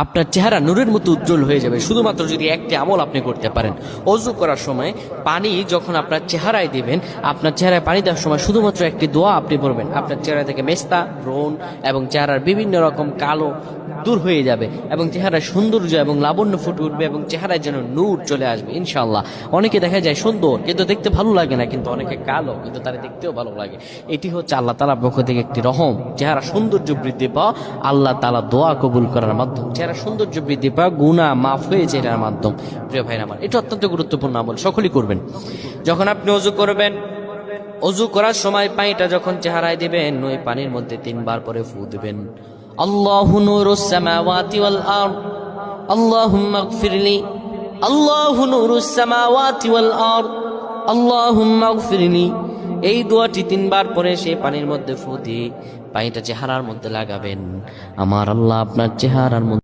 আপনার চেহারা নূরের মতো উজ্জ্বল হয়ে যাবে শুধুমাত্র যদি একটি আমল আপনি করতে পারেন। অজু করার সময় পানি যখন আপনার চেহারায় দিবেন, আপনার চেহারায় পানি দেওয়ার সময় শুধুমাত্র একটি দোয়া আপনি পড়বেন, আপনার চেহারা থেকে মেস্তা, ব্রণ এবং চেহারার বিভিন্ন রকম কালো দূর হয়ে যাবে এবং চেহারার সৌন্দর্য এবং লাবণ্য ফুটে উঠবে এবং চেহারায় যেন নূর চলে আসবে ইনশাআল্লাহ। অনেকে দেখা যায় সুন্দর কিন্তু দেখতে ভালো লাগে না, কিন্তু অনেকে কালো কিন্তু তারা দেখতেও ভালো লাগে। এটি হচ্ছে আল্লাহ তাআলার পক্ষ থেকে একটি রহম। চেহারা সৌন্দর্য বৃদ্ধি পাওয়া আল্লাহ তাআলা দোয়া কবুল করার মাধ্যম, চেহারা সৌন্দর্য বৃদ্ধি পাওয়া গুনাহ মাফ হয়েছে এটার মাধ্যম। প্রিয় ভাইরা আমার, এটা অত্যন্ত গুরুত্বপূর্ণ আমল, সকলেই করবেন। যখন আপনি অজু করবেন, অজু করার সময় পানিটা যখন চেহারায় দিবেন, ওই পানির মধ্যে 3 বার পরে ফু দিবেন। আল্লাহু নূরুস সামাওয়াতি ওয়াল আরদ আল্লাহুম্মা ইগফিরলি, আল্লাহু নূরুস সামাওয়াতি ওয়াল আরদ আল্লাহুম্মা ইগফিরলি। এই দোয়াটি 3 বার পরে সেই পানির মধ্যে ফু দিয়ে পানিটা চেহারার মধ্যে লাগাবেন। আমার আল্লাহ আপনার চেহারার মধ্যে